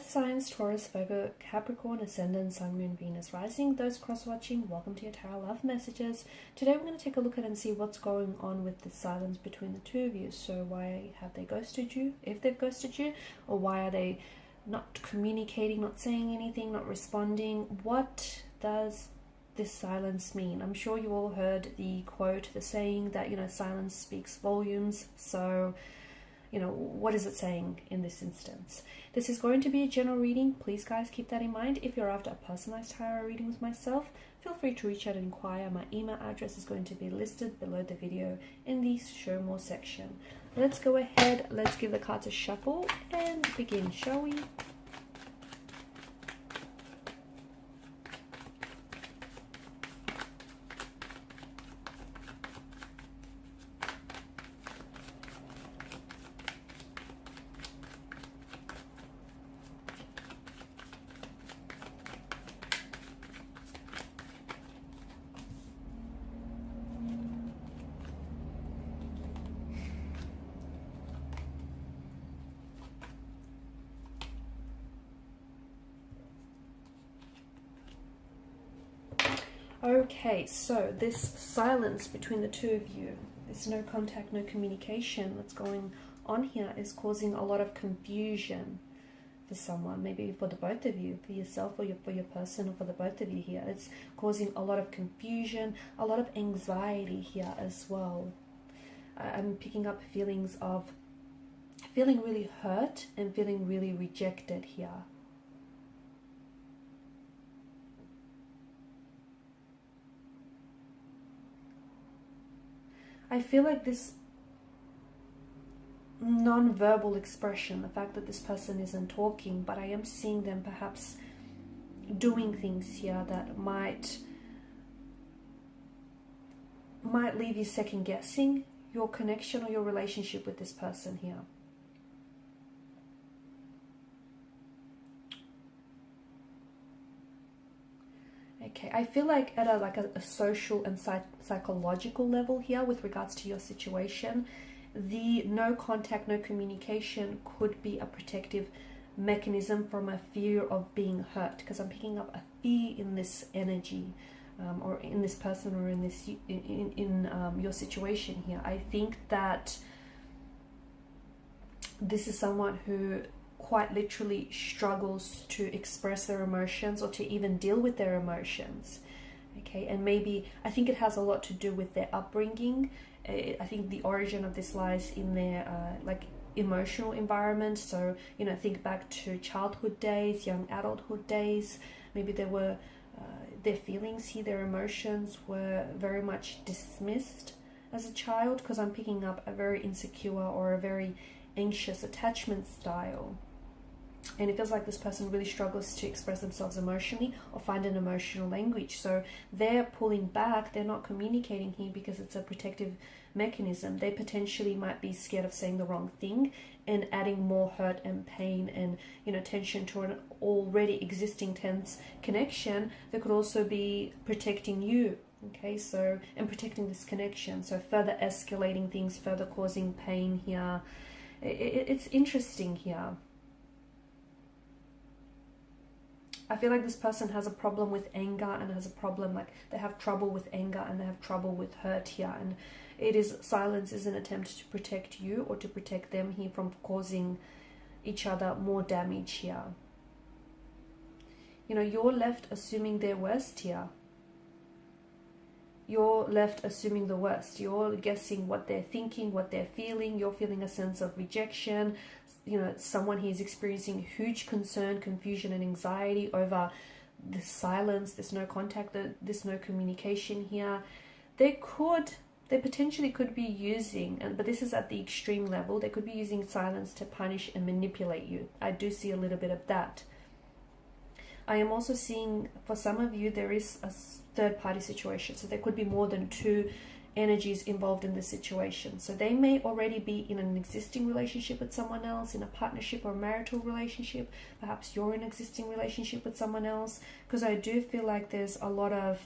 Earth signs, Taurus, Virgo, Capricorn, Ascendant, Sun, Moon, Venus, Rising. Those cross-watching, welcome to your tarot love messages. Today we're going to take a look at and see what's going on with the silence between the two of you. So why have they ghosted you, if they've ghosted you, or why are they not communicating, not saying anything, not responding? What does this silence mean? I'm sure you all heard the quote, the saying that, silence speaks volumes. So what is it saying in this instance? This is going to be a general reading. Please, guys, keep that in mind. If you're after a personalized tarot reading with myself, feel free to reach out and inquire. My email address is going to be listed below the video in the show more section. Let's go ahead. Let's give the cards a shuffle and begin, shall we? Okay, so this silence between the two of you, this no contact, no communication that's going on here is causing a lot of confusion for someone, maybe for the both of you, for yourself or for your person, or for the both of you here. It's causing a lot of confusion, a lot of anxiety here as well. I'm picking up feelings of feeling really hurt and feeling really rejected here. I feel like this non-verbal expression, the fact that this person isn't talking, but I am seeing them perhaps doing things here that might leave you second guessing your connection or your relationship with this person here. Okay, I feel like at a social and psychological level here with regards to your situation, the no contact, no communication could be a protective mechanism from a fear of being hurt, because I'm picking up a fear in this energy, or in this person, or in this your situation here. I think that this is someone who quite literally struggles to express their emotions or to even deal with their emotions. Okay, and maybe I think it has a lot to do with their upbringing. I think the origin of this lies in their emotional environment. So think back to childhood days, young adulthood days. Maybe there were their feelings here, their emotions were very much dismissed as a child, because I'm picking up a very insecure or a very anxious attachment style. And it feels like this person really struggles to express themselves emotionally or find an emotional language. So they're pulling back, they're not communicating here because it's a protective mechanism. They potentially might be scared of saying the wrong thing and adding more hurt and pain and tension to an already existing tense connection that could also be protecting you. Okay, so, and protecting this connection. So further escalating things, further causing pain here. It's interesting here. I feel like this person has a problem with anger and has a problem, like they have trouble with anger and they have trouble with hurt here. And silence is an attempt to protect you or to protect them here from causing each other more damage here. You're left assuming their worst here. You're left assuming the worst. You're guessing what they're thinking, what they're feeling. You're feeling a sense of rejection. Someone here is experiencing huge concern, confusion, and anxiety over this silence, this no contact, this no communication here. They potentially could be using, but this is at the extreme level, they could be using silence to punish and manipulate you. I do see a little bit of that. I am also seeing, for some of you, there is a third-party situation. So there could be more than two energies involved in the situation. So they may already be in an existing relationship with someone else, in a partnership or marital relationship. Perhaps you're in an existing relationship with someone else. Because I do feel like there's a lot of,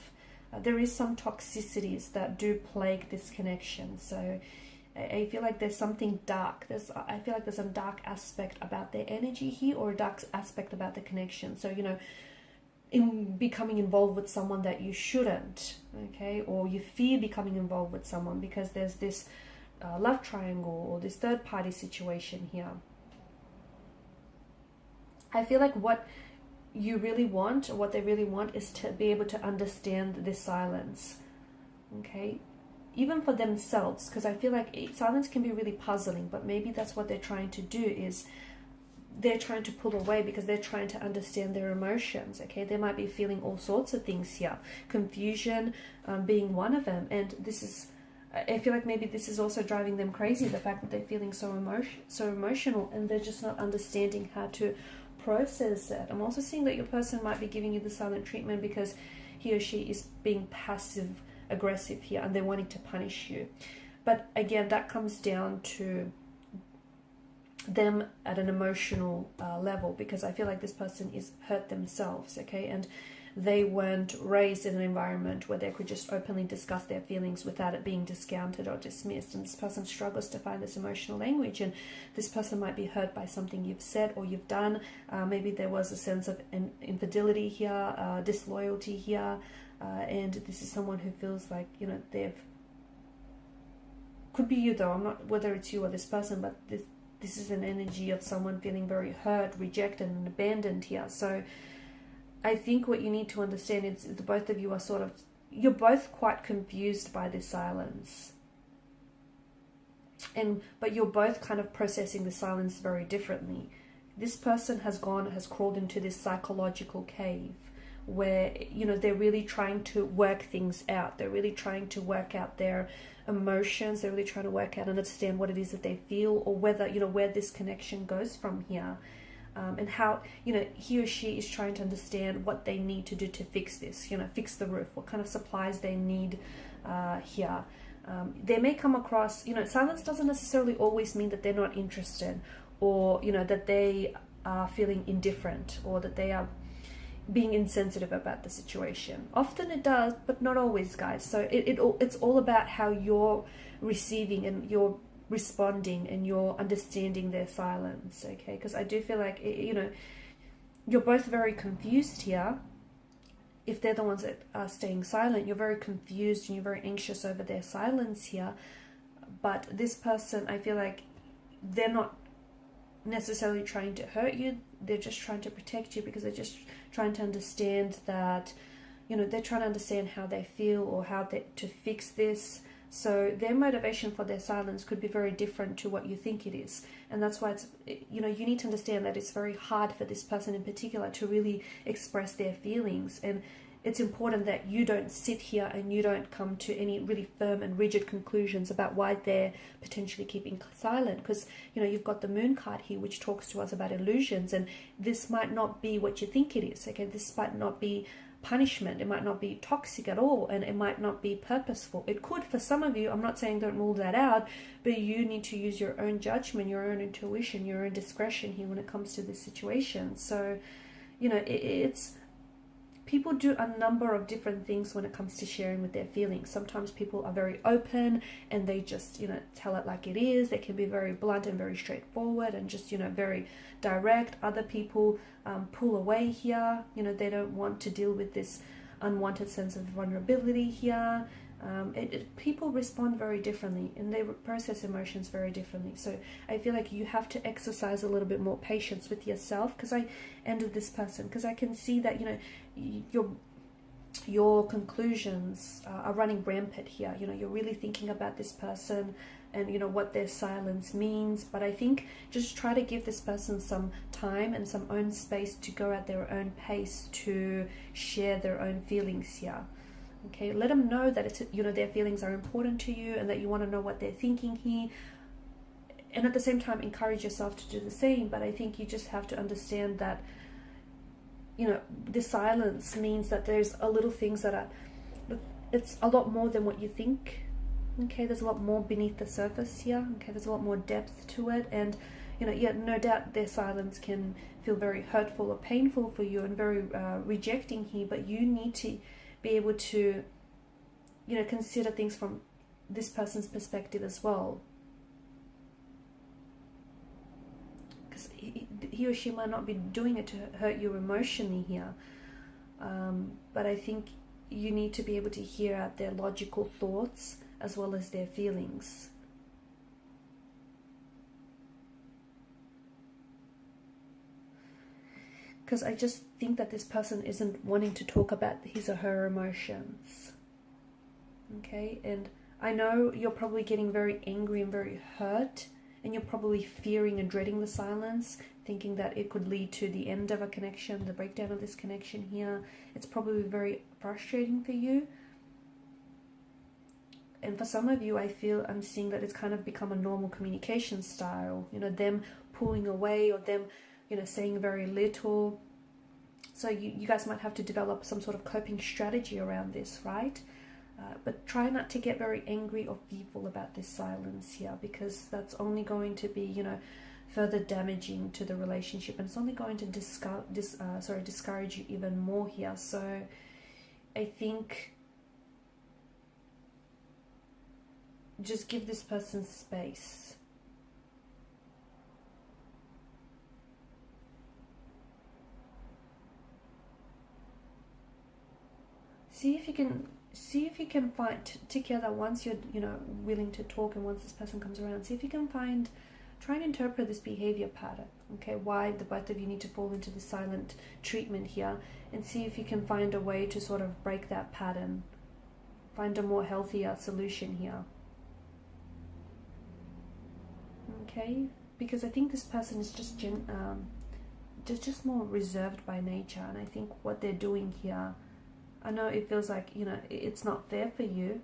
there is some toxicities that do plague this connection. So I feel like there's something dark. I feel like there's a dark aspect about their energy here, or a dark aspect about the connection. So, you know, in becoming involved with someone that you shouldn't, okay, or you fear becoming involved with someone because there's this love triangle or this third party situation here. I feel like what you really want, or what they really want, is to be able to understand this silence, okay, even for themselves, because I feel like silence can be really puzzling, but maybe that's what they're trying to do, is they're trying to pull away because they're trying to understand their emotions, okay. They might be feeling all sorts of things here, confusion being one of them, and this is, I feel like maybe this is also driving them crazy, the fact that they're feeling so emotional, and they're just not understanding how to process it. I'm also seeing that your person might be giving you the silent treatment because he or she is being passive aggressive here, and they're wanting to punish you. But again, that comes down to them at an emotional level, because I feel like this person is hurt themselves, okay, and they weren't raised in an environment where they could just openly discuss their feelings without it being discounted or dismissed, and this person struggles to find this emotional language, and this person might be hurt by something you've said or you've done. Maybe there was a sense of infidelity here, disloyalty here, and this is someone who feels like, you know, could be you though, I'm not whether it's you or this person, but this is an energy of someone feeling very hurt, rejected and abandoned here. So I think what you need to understand is the both of you are you're both quite confused by this silence, but you're both kind of processing the silence very differently. This person has crawled into this psychological cave where, you know, they're really trying to work things out. They're really trying to work out their emotions. They're really trying to work out and understand what it is that they feel, or whether, you know, where this connection goes from here. And how, you know, he or she is trying to understand what they need to do to fix this, you know, fix the roof, what kind of supplies they need here. They may come across, you know, silence doesn't necessarily always mean that they're not interested, or, you know, that they are feeling indifferent, or that they are being insensitive about the situation. Often it does, but not always, guys. So it's all about how you're receiving and you're responding and you're understanding their silence, okay? Because I do feel like, you know, you're both very confused here. If they're the ones that are staying silent, you're very confused and you're very anxious over their silence here. But this person, I feel like they're not necessarily trying to hurt you. They're just trying to protect you, because they're just trying to understand that, you know, they're trying to understand how they feel or how to fix this. So their motivation for their silence could be very different to what you think it is. And that's why it's, you know, you need to understand that it's very hard for this person in particular to really express their feelings. And it's important that you don't sit here and you don't come to any really firm and rigid conclusions about why they're potentially keeping silent. Because, you know, you've got the moon card here, which talks to us about illusions. And this might not be what you think it is, okay? This might not be punishment, it might not be toxic at all, and it might not be purposeful. It could for some of you. I'm not saying don't rule that out, but you need to use your own judgment, your own intuition, your own discretion here when it comes to this situation. So, you know, it's people do a number of different things when it comes to sharing with their feelings. Sometimes people are very open and they just, you know, tell it like it is. They can be very blunt and very straightforward and just, you know, very direct. Other people pull away here. You know, they don't want to deal with this unwanted sense of vulnerability here. People respond very differently and they process emotions very differently. So I feel like you have to exercise a little bit more patience with yourself, because I ended this person, because I can see that, you know, your conclusions are running rampant here. You know, you're really thinking about this person and, you know, what their silence means. But I think just try to give this person some time and some own space to go at their own pace to share their own feelings here. Okay, let them know that it's, you know, their feelings are important to you and that you want to know what they're thinking here. And at the same time, encourage yourself to do the same. But I think you just have to understand that, you know, the silence means that there's a little things that are, it's a lot more than what you think. Okay, there's a lot more beneath the surface here. Okay, there's a lot more depth to it. And, you know, yeah, no doubt their silence can feel very hurtful or painful for you and very rejecting here. But you need to be able to, you know, consider things from this person's perspective as well. because he or she might not be doing it to hurt you emotionally here. But I think you need to be able to hear out their logical thoughts as well as their feelings. Because I just think that this person isn't wanting to talk about his or her emotions. Okay, and I know you're probably getting very angry and very hurt, and you're probably fearing and dreading the silence, thinking that it could lead to the end of a connection, the breakdown of this connection here. It's probably very frustrating for you. And for some of you, I'm seeing that it's kind of become a normal communication style, you know, them pulling away or them, you know, saying very little. So you guys might have to develop some sort of coping strategy around this, right? But try not to get very angry or fearful about this silence here, because that's only going to be, you know, further damaging to the relationship, and it's only going to discourage you even more here. So I think just give this person space. See if you can find together, once you're, you know, willing to talk, and once this person comes around, see if you can try and interpret this behavior pattern. Okay, why the both of you need to fall into the silent treatment here, and see if you can find a way to sort of break that pattern, find a more healthier solution here. Okay, because I think this person is just more reserved by nature, and I think what they're doing here, I know it feels like, you know, it's not fair for you,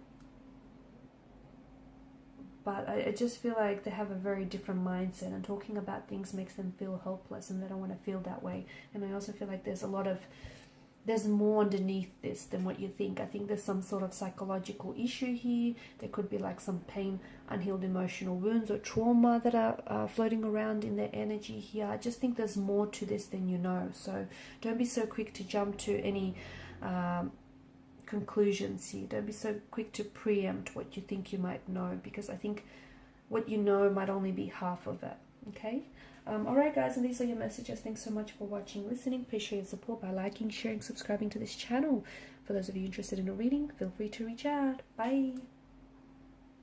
but I just feel like they have a very different mindset, and talking about things makes them feel helpless, and they don't want to feel that way. And I also feel like there's more underneath this than what you think. I think there's some sort of psychological issue here. There could be like some pain, unhealed emotional wounds or trauma that are floating around in their energy here. I just think there's more to this than you know. So don't be so quick to jump to any conclusions here. Don't be so quick to preempt what you think you might know, because I think what you know might only be half of it. Okay. Alright guys, and these are your messages. Thanks so much for watching, listening. Please show your support by liking, sharing, subscribing to this channel. For those of you interested in a reading, feel free to reach out. Bye.